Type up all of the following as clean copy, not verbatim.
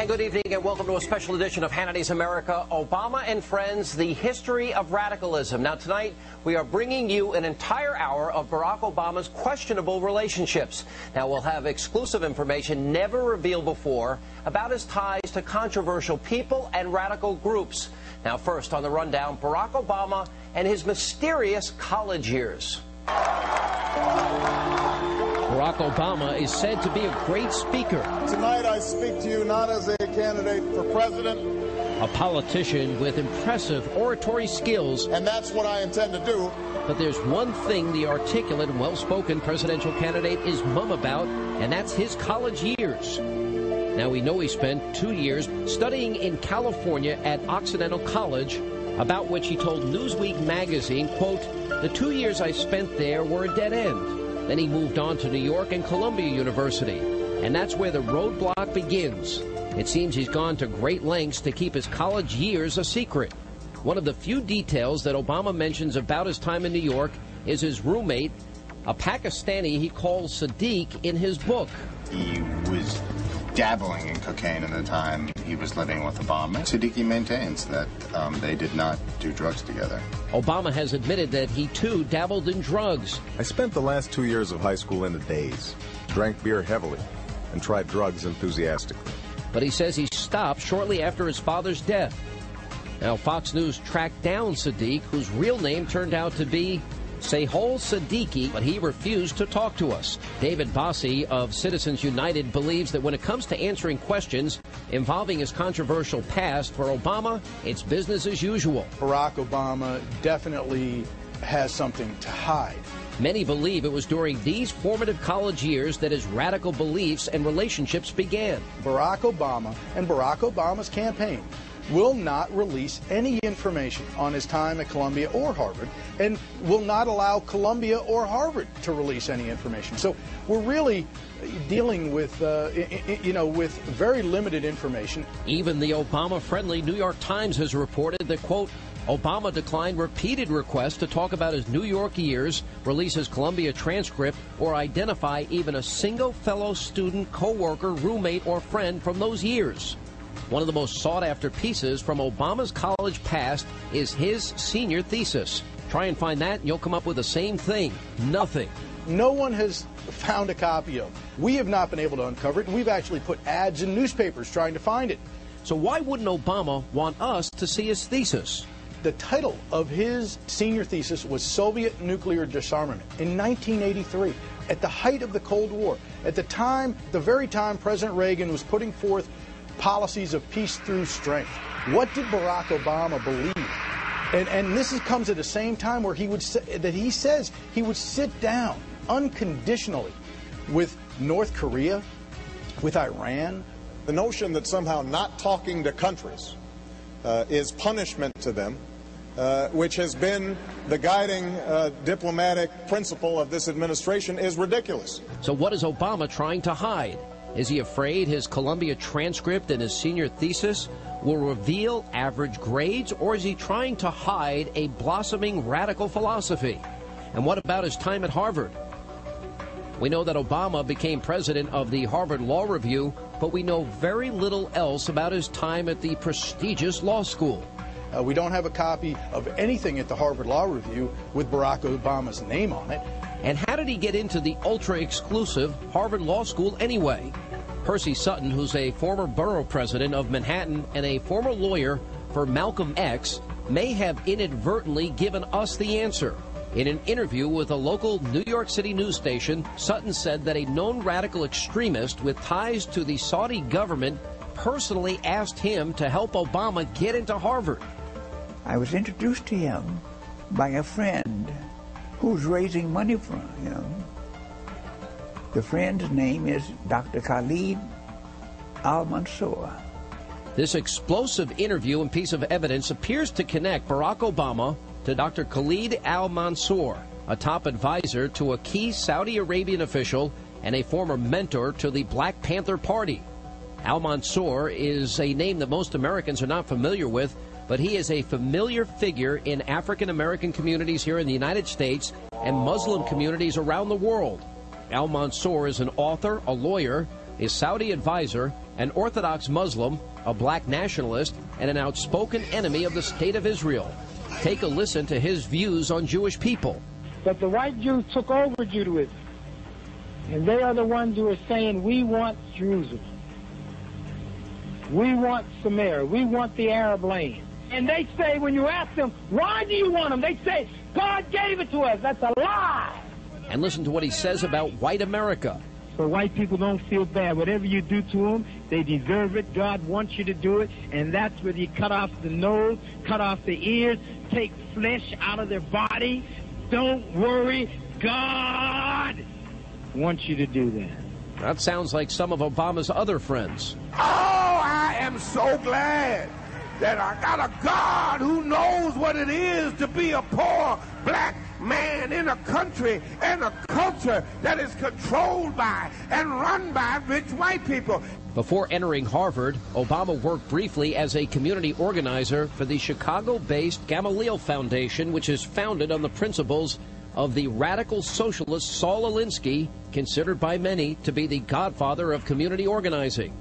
And good evening and welcome to a special edition of Hannity's America, Obama and Friends, the history of radicalism. Now tonight, we are bringing you an entire hour of Barack Obama's questionable relationships. Now we'll have exclusive information never revealed before about his ties to controversial people and radical groups. Now first on the rundown, Barack Obama and his mysterious college years. Barack Obama is said to be a great speaker. Tonight I speak to you not as a candidate for president, a politician with impressive oratory skills. And that's what I intend to do. But there's one thing the articulate and well-spoken presidential candidate is mum about, and that's his college years. Now we know he spent 2 years studying in California at Occidental College, about which he told Newsweek magazine, quote, "The 2 years I spent there were a dead end." Then he moved on to New York and Columbia University, and that's where the roadblock begins. It seems he's gone to great lengths to keep his college years a secret. One of the few details that Obama mentions about his time in New York is his roommate, a Pakistani he calls Sadiq in his book. He was dabbling in cocaine at the time he was living with Obama. Siddiqui maintains that they did not do drugs together. Obama has admitted that he too dabbled in drugs. I spent the last 2 years of high school in a daze, drank beer heavily, and tried drugs enthusiastically. But he says he stopped shortly after his father's death. Now Fox News tracked down Sadiq, whose real name turned out to be Sehol Siddiqui, but he refused to talk to us. David Bossie of Citizens United believes that when it comes to answering questions involving his controversial past, for Obama, it's business as usual. Barack Obama definitely has something to hide. Many believe it was during these formative college years that his radical beliefs and relationships began. Barack Obama and Barack Obama's campaign will not release any information on his time at Columbia or Harvard, and will not allow Columbia or Harvard to release any information. So we're really dealing with, with very limited information. Even the Obama-friendly New York Times has reported that, quote, Obama declined repeated requests to talk about his New York years, release his Columbia transcript, or identify even a single fellow student, co-worker, roommate, or friend from those years. One of the most sought-after pieces from Obama's college past is his senior thesis. Try and find that, and you'll come up with the same thing. Nothing. No one has found a copy of it. We have not been able to uncover it, and we've actually put ads in newspapers trying to find it. So why wouldn't Obama want us to see his thesis? The title of his senior thesis was Soviet Nuclear Disarmament in 1983, at the height of the Cold War. At the time, the very time President Reagan was putting forth policies of peace through strength. What did Barack Obama believe? And this comes at the same time where he says he would sit down unconditionally with North Korea, with Iran. The notion that somehow not talking to countries is punishment to them, which has been the guiding diplomatic principle of this administration, is ridiculous. So what is Obama trying to hide? Is he afraid his Columbia transcript and his senior thesis will reveal average grades, or is he trying to hide a blossoming radical philosophy? And what about his time at Harvard? We know that Obama became president of the Harvard Law Review, but we know very little else about his time at the prestigious law school. We don't have a copy of anything at the Harvard Law Review with Barack Obama's name on it. And how did he get into the ultra-exclusive Harvard Law School anyway? Percy Sutton, who's a former borough president of Manhattan and a former lawyer for Malcolm X, may have inadvertently given us the answer. In an interview with a local New York City news station, Sutton said that a known radical extremist with ties to the Saudi government personally asked him to help Obama get into Harvard. I was introduced to him by a friend who's raising money for him. The friend's name is Dr. Khalid Al-Mansour. This explosive interview and piece of evidence appears to connect Barack Obama to Dr. Khalid Al-Mansour, a top advisor to a key Saudi Arabian official and a former mentor to the Black Panther Party. Al-Mansour is a name that most Americans are not familiar with, but he is a familiar figure in African American communities here in the United States and Muslim communities around the world. Al-Mansour is an author, a lawyer, a Saudi advisor, an Orthodox Muslim, a black nationalist, and an outspoken enemy of the State of Israel. Take a listen to his views on Jewish people. But the white Jews took over Judaism, and they are the ones who are saying, we want Jerusalem. We want Samaria. We want the Arab land. And they say, when you ask them, why do you want them? They say, God gave it to us. That's a lie. And listen to what he says about white America. So white people don't feel bad. Whatever you do to them, they deserve it. God wants you to do it. And that's where you cut off the nose, cut off the ears, take flesh out of their body. Don't worry. God wants you to do that. That sounds like some of Obama's other friends. Oh, I am so glad that I got a God who knows what it is to be a poor black man in a country and a culture that is controlled by and run by rich white people. Before entering Harvard, Obama worked briefly as a community organizer for the Chicago-based Gamaliel Foundation, which is founded on the principles of the radical socialist Saul Alinsky, considered by many to be the godfather of community organizing.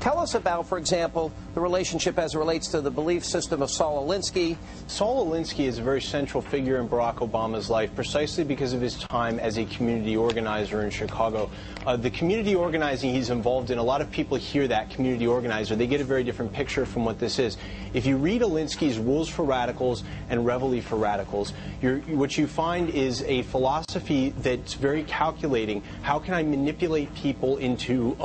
Tell us about, for example, the relationship as it relates to the belief system of Saul Alinsky. Saul Alinsky is a very central figure in Barack Obama's life precisely because of his time as a community organizer in Chicago. The community organizing he's involved in, a lot of people hear that community organizer. They get a very different picture from what this is. If you read Alinsky's Rules for Radicals and Reveille for Radicals, what you find is a philosophy that's very calculating. How can I manipulate people into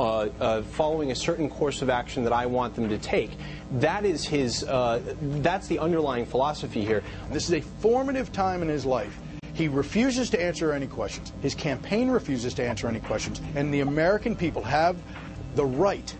following a certain course of action that I want them to take? That is his, that's the underlying philosophy here. This is a formative time in his life. He refuses to answer any questions. His campaign refuses to answer any questions. And the American people have the right,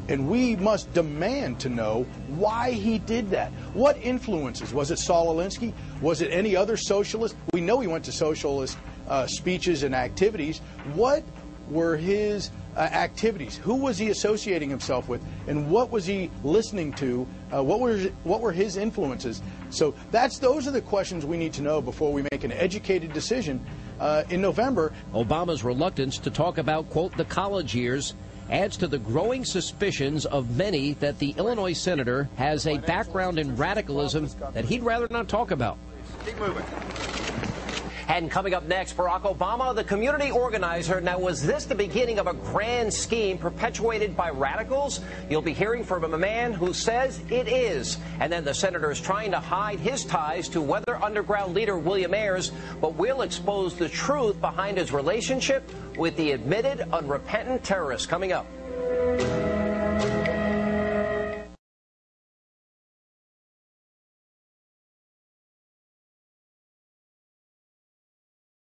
and we must demand to know why he did that. What influences? Was it Saul Alinsky? Was it any other socialist? We know he went to socialist speeches and activities. What were his activities? Who was he associating himself with? And what was he listening to? What were his influences? So those are the questions we need to know before we make an educated decision in November. Obama's reluctance to talk about, quote, the college years adds to the growing suspicions of many that the Illinois senator has a background in radicalism that he'd rather not talk about. Keep moving. And coming up next, Barack Obama, the community organizer. Now, was this the beginning of a grand scheme perpetuated by radicals? You'll be hearing from a man who says it is. And then the senator is trying to hide his ties to Weather Underground leader William Ayers, but we'll expose the truth behind his relationship with the admitted unrepentant terrorist. Coming up.